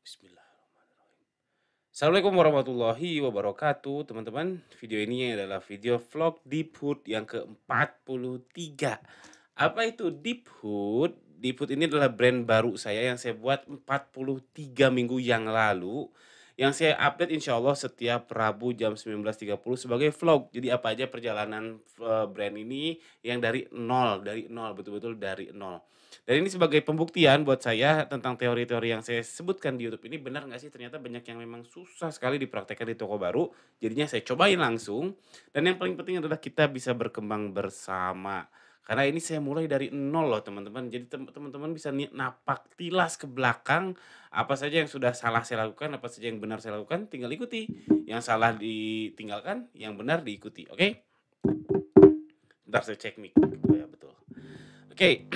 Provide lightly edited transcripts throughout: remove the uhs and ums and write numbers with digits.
Bismillahirrahmanirrahim. Assalamualaikum warahmatullahi wabarakatuh, teman-teman. Video ini adalah video vlog Deephood yang ke-43. Apa itu Deephood? Deephood ini adalah brand baru saya yang saya buat 43 minggu yang lalu, yang saya update insya Allah setiap Rabu jam 19.30 sebagai vlog. Jadi apa aja perjalanan brand ini yang dari nol, betul-betul dari nol. Dan ini sebagai pembuktian buat saya tentang teori-teori yang saya sebutkan di YouTube ini benar nggak sih, ternyata banyak yang memang susah sekali dipraktekkan di toko baru. Jadinya saya cobain langsung, dan yang paling penting adalah kita bisa berkembang bersama. Karena ini saya mulai dari nol loh teman-teman. Jadi teman-teman bisa napak tilas ke belakang apa saja yang sudah salah saya lakukan, apa saja yang benar saya lakukan, tinggal ikuti. Yang salah ditinggalkan, yang benar diikuti. Oke? Bentar saya cek mic. Oh ya betul. Oke.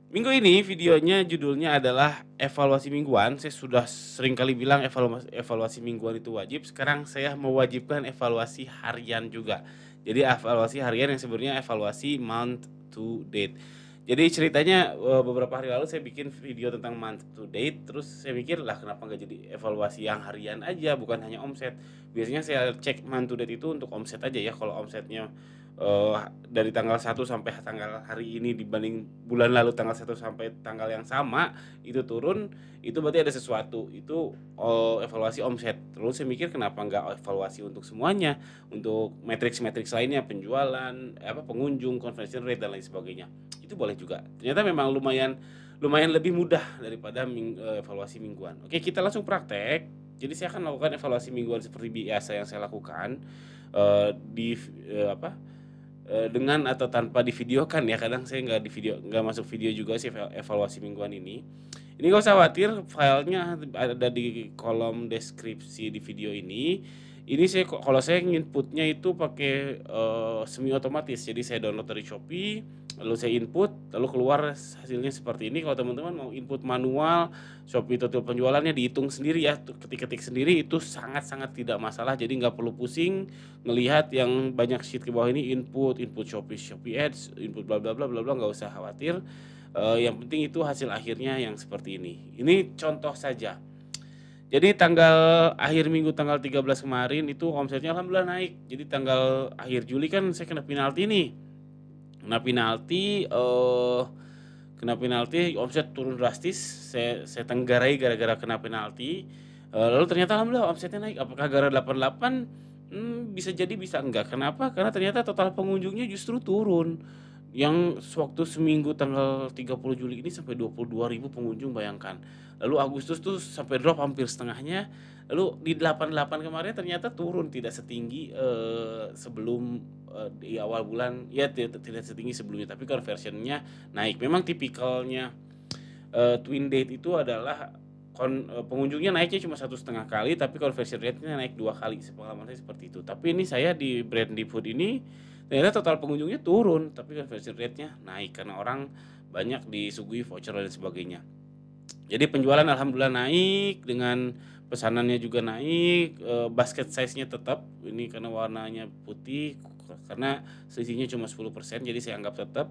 Minggu ini videonya judulnya adalah evaluasi mingguan. Saya sudah sering kali bilang evaluasi mingguan itu wajib. Sekarang saya mewajibkan evaluasi harian juga. Jadi evaluasi harian yang sebenarnya evaluasi month to date. Jadi ceritanya beberapa hari lalu saya bikin video tentang month to date. Terus saya mikir lah kenapa nggak jadi evaluasi yang harian aja, bukan hanya omset. Biasanya saya cek month to date itu untuk omset aja ya. Kalau omsetnya dari tanggal 1 sampai tanggal hari ini dibanding bulan lalu tanggal 1 sampai tanggal yang sama itu turun, itu berarti ada sesuatu. Itu evaluasi omset. Terus saya mikir kenapa nggak evaluasi untuk semuanya, untuk matriks-matriks lainnya, penjualan, pengunjung, conversion rate dan lain sebagainya. Itu boleh juga. Ternyata memang lumayan lumayan lebih mudah daripada evaluasi mingguan. Oke, kita langsung praktek. Jadi saya akan melakukan evaluasi mingguan seperti biasa yang saya lakukan di dengan atau tanpa divideokan ya, kadang saya nggak masuk video juga sih evaluasi mingguan ini. Ini nggak usah khawatir, filenya ada di kolom deskripsi di video ini. Ini kalau saya inputnya itu pakai semi otomatis, jadi saya download dari Shopee, lalu saya input, lalu keluar hasilnya seperti ini. Kalau teman-teman mau input manual, Shopee total penjualannya dihitung sendiri ya, ketik-ketik sendiri itu sangat-sangat tidak masalah, jadi nggak perlu pusing ngelihat yang banyak sheet ke bawah ini input Shopee Ads, input bla bla bla bla bla, nggak usah khawatir. Yang penting itu hasil akhirnya yang seperti ini. Ini contoh saja. Jadi akhir minggu tanggal 13 kemarin itu omsetnya alhamdulillah naik. Jadi tanggal akhir Juli kan saya kena penalti nih. Kena penalti omset turun drastis. Saya tenggarai gara-gara kena penalti. Lalu ternyata alhamdulillah omsetnya naik. Apakah gara 88? Bisa jadi bisa enggak. Kenapa? Karena ternyata total pengunjungnya justru turun. Yang sewaktu seminggu tanggal 30 Juli ini sampai 22.000 pengunjung, bayangkan. Lalu Agustus tuh sampai drop hampir setengahnya. Lalu di 88 kemarin ternyata turun, tidak setinggi sebelum di awal bulan. Ya tidak setinggi sebelumnya, tapi conversionnya naik. Memang tipikalnya twin date itu adalah pengunjungnya naiknya cuma 1,5 kali, tapi conversion rate-nya naik 2 kali. Sepengalaman saya seperti itu. Tapi ini saya di brand Deephood ini ternyata total pengunjungnya turun, tapi conversion rate-nya naik karena orang banyak disuguhi voucher dan sebagainya. Jadi penjualan alhamdulillah naik, dengan pesanannya juga naik, basket size-nya tetap ini karena warnanya putih, karena selisihnya cuma 10%, jadi saya anggap tetap.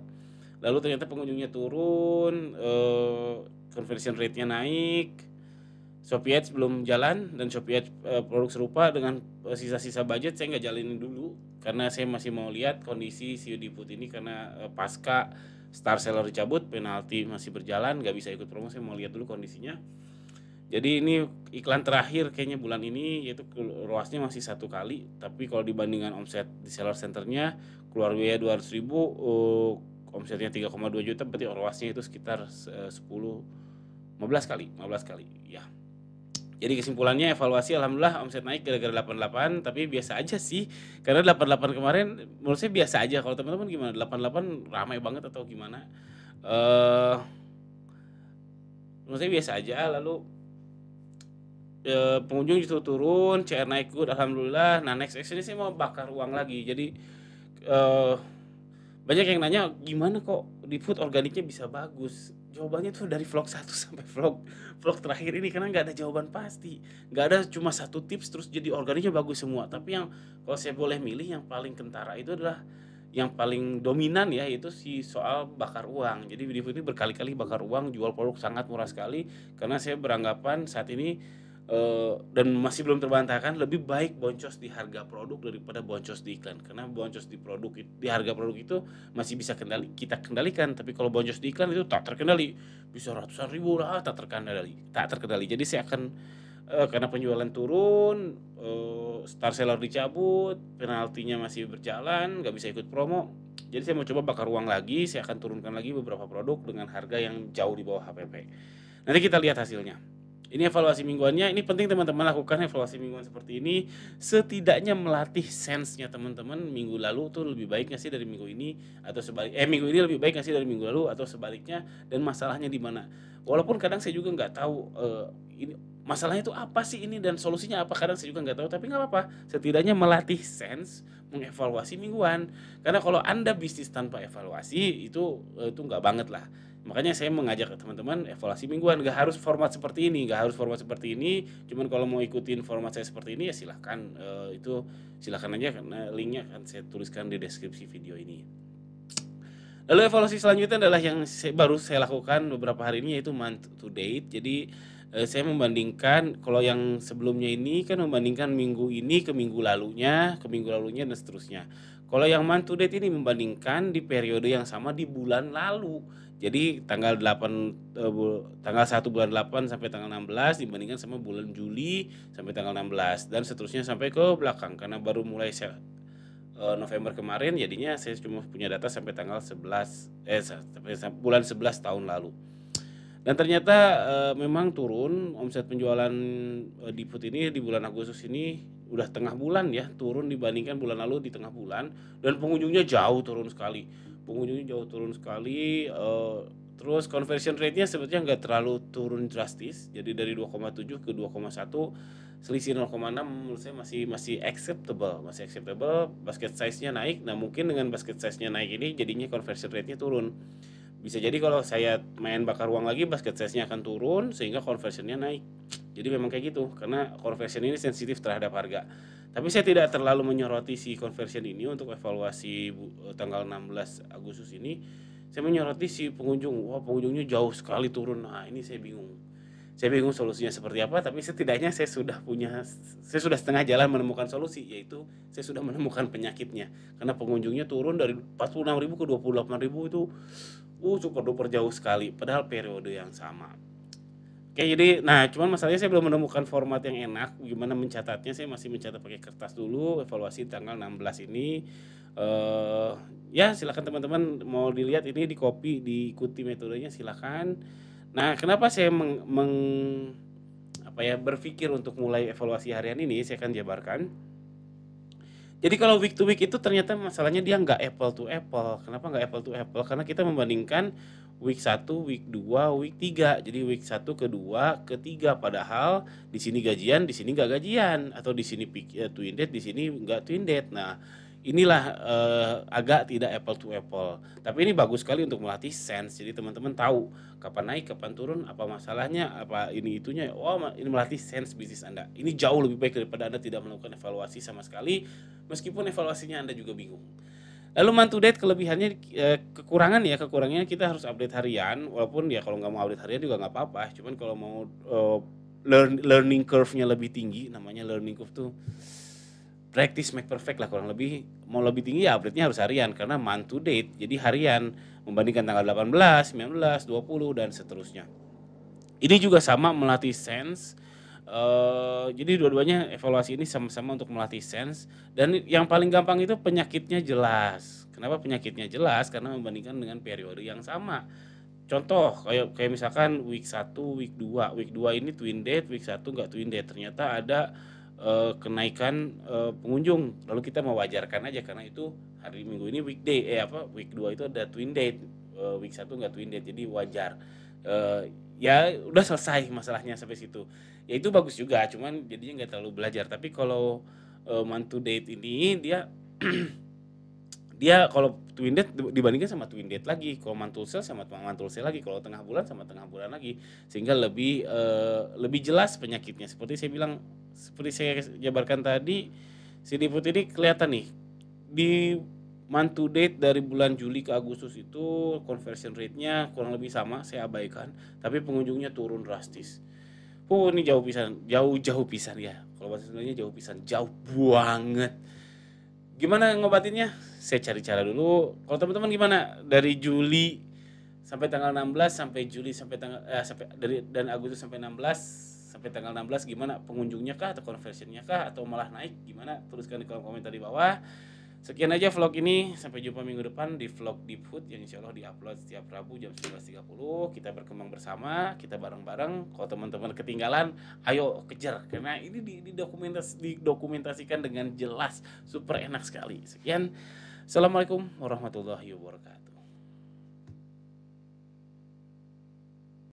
Lalu ternyata pengunjungnya turun, conversion rate-nya naik. Shopee Ads belum jalan, dan Shopee Ads produk serupa dengan sisa-sisa budget saya nggak jalanin dulu karena saya masih mau lihat kondisi si Deephood ini, karena pasca star seller dicabut, penalti masih berjalan, nggak bisa ikut promo. Saya mau lihat dulu kondisinya. Jadi ini iklan terakhir kayaknya bulan ini, yaitu ruasnya masih 1 kali, tapi kalau dibandingkan omset di seller centernya keluar biaya 200.000, omsetnya 3,2 juta, berarti ruasnya itu sekitar 15 kali ya. Jadi kesimpulannya evaluasi alhamdulillah omset naik gara-gara 88, tapi biasa aja sih. Karena 88 kemarin menurut saya biasa aja. Kalau teman-teman gimana? 88 ramai banget atau gimana? Eh Menurut saya biasa aja. Lalu pengunjung justru turun, CR naik good alhamdulillah. Nah, next action ini saya mau bakar uang lagi. Jadi eh banyak yang nanya gimana kok di food organiknya bisa bagus. Jawabannya tuh dari vlog 1 sampai vlog terakhir ini, karena nggak ada jawaban pasti, nggak ada cuma satu tips terus jadi organiknya bagus semua. Tapi yang kalau saya boleh milih yang paling kentara itu adalah yang paling dominan ya itu si soal bakar uang. Jadi Deepwood ini berkali-kali bakar uang, jual produk sangat murah sekali karena saya beranggapan saat ini, dan masih belum terbantahkan lebih baik boncos di harga produk daripada boncos di iklan. Karena boncos di produk di harga produk itu masih bisa kita kendalikan, tapi kalau boncos di iklan itu tak terkendali, bisa ratusan ribu lah tak terkendali. Jadi saya akan, karena penjualan turun, star seller dicabut, penaltinya masih berjalan, nggak bisa ikut promo. Jadi saya mau coba bakar uang lagi, saya akan turunkan lagi beberapa produk dengan harga yang jauh di bawah HPP. Nanti kita lihat hasilnya. Ini evaluasi mingguannya, ini penting teman-teman lakukan evaluasi mingguan seperti ini, setidaknya melatih sense-nya teman-teman. Minggu lalu tuh lebih baik nggak sih dari minggu ini, atau minggu ini lebih baik nggak sih dari minggu lalu, atau sebaliknya, dan masalahnya di mana. Walaupun kadang saya juga nggak tahu, ini masalahnya itu apa sih ini dan solusinya apa, kadang saya juga nggak tahu, tapi nggak apa-apa, setidaknya melatih sense, mengevaluasi mingguan. Karena kalau Anda bisnis tanpa evaluasi itu nggak banget lah. Makanya saya mengajak teman-teman evaluasi mingguan, nggak harus format seperti ini, cuman kalau mau ikutin format saya seperti ini ya silahkan, itu silahkan aja karena linknya akan saya tuliskan di deskripsi video ini. Lalu evaluasi selanjutnya adalah yang baru saya lakukan beberapa hari ini, yaitu month to date. Jadi, saya membandingkan, kalau yang sebelumnya ini kan membandingkan minggu ini ke minggu lalunya dan seterusnya. Kalau yang month to date ini membandingkan di periode yang sama di bulan lalu. Jadi tanggal 1 bulan 8 sampai tanggal 16 dibandingkan sama bulan Juli sampai tanggal 16 dan seterusnya sampai ke belakang, karena baru mulai November kemarin, jadinya saya cuma punya data sampai tanggal 11 sampai bulan 11 tahun lalu. Dan ternyata, memang turun omset penjualan, Deepwood ini di bulan Agustus ini udah tengah bulan ya, turun dibandingkan bulan lalu di tengah bulan, dan pengunjungnya jauh turun sekali. Terus conversion rate-nya sebetulnya nggak terlalu turun drastis, jadi dari 2,7 ke 2,1, selisih 0,6 menurut saya masih acceptable, basket size-nya naik. Nah, mungkin dengan basket size-nya naik ini jadinya conversion rate-nya turun. Bisa jadi kalau saya main bakar uang lagi, basket size-nya akan turun sehingga conversion-nya naik. Jadi memang kayak gitu, karena conversion ini sensitif terhadap harga. Tapi saya tidak terlalu menyoroti si conversion ini untuk evaluasi tanggal 16 Agustus ini. Saya menyoroti si pengunjung, wah pengunjungnya jauh sekali turun. Nah, ini saya bingung. Saya bingung solusinya seperti apa, tapi setidaknya saya sudah setengah jalan menemukan solusi, yaitu saya sudah menemukan penyakitnya. Karena pengunjungnya turun dari 46.000 ke 28.000 itu super duper jauh sekali, padahal periode yang sama. Oke, jadi nah cuman masalahnya saya belum menemukan format yang enak, gimana mencatatnya, saya masih mencatat pakai kertas dulu, evaluasi tanggal 16 ini. Ya silakan teman-teman mau dilihat ini, di-copy, diikuti metodenya silakan. Nah, kenapa saya berpikir untuk mulai evaluasi harian ini, saya akan jabarkan. Jadi kalau week to week itu ternyata masalahnya dia nggak apple to apple. Kenapa nggak apple to apple? Karena kita membandingkan week 1, week 2, week 3. Jadi week 1 ke 2 ke 3, padahal di sini gajian, di sini nggak gajian, atau di sini twin date, di sini nggak twin date. Nah, inilah agak tidak apple to apple. Tapi ini bagus sekali untuk melatih sense. Jadi teman-teman tahu kapan naik, kapan turun, apa masalahnya, apa ini itunya. Ini melatih sense bisnis Anda. Ini jauh lebih baik daripada Anda tidak melakukan evaluasi sama sekali, meskipun evaluasinya Anda juga bingung. Lalu month to date kelebihannya, kekurangannya kita harus update harian, walaupun ya kalau nggak mau update harian juga nggak apa-apa. Cuman kalau mau learning curve-nya lebih tinggi, namanya learning curve tuh practice make perfect lah kurang lebih. Mau lebih tinggi ya update-nya harus harian, karena month to date, jadi harian membandingkan tanggal 18, 19, 20 dan seterusnya. Ini juga sama melatih sense. Jadi dua-duanya evaluasi ini sama-sama untuk melatih sense, dan yang paling gampang itu penyakitnya jelas. Kenapa penyakitnya jelas? Karena membandingkan dengan periode yang sama. Contoh kayak misalkan week 1, week 2 ini twin date, week 1 nggak twin date. Ternyata ada kenaikan pengunjung. Lalu kita mewajarkan aja karena itu hari Minggu ini week 2 itu ada twin date, week 1 nggak twin date, jadi wajar. Ya udah selesai masalahnya sampai situ. Ya itu bagus juga, cuman jadinya nggak terlalu belajar. Tapi kalau month to date ini dia dia kalau twin date dibandingkan sama twin date lagi, kalau mantul sale sama mantul sale lagi, kalau tengah bulan sama tengah bulan lagi, sehingga lebih jelas penyakitnya. Seperti saya jabarkan tadi, si Deepwood ini kelihatan nih di month to date dari bulan Juli ke Agustus itu conversion rate-nya kurang lebih sama, saya abaikan, tapi pengunjungnya turun drastis. Ini jauh pisan, jauh pisan ya. Kalau bahasa Sundanya jauh pisan, jauh banget. Gimana ngobatinnya? Saya cari cara dulu. Kalau teman-teman gimana? Dari Juli sampai tanggal 16 sampai Juli sampai tanggal sampai dari dan Agustus sampai 16 sampai tanggal 16 gimana pengunjungnya kah atau conversionnya kah atau malah naik gimana? Tuliskan di kolom komentar di bawah. Sekian aja vlog ini, sampai jumpa minggu depan di vlog Deep Food yang insya Allah diupload setiap Rabu jam 11.30. Kita berkembang bersama, kita bareng-bareng. Kalau teman-teman ketinggalan, ayo kejar karena ini didokumentasikan dengan jelas, super enak sekali. Sekian, assalamualaikum warahmatullahi wabarakatuh.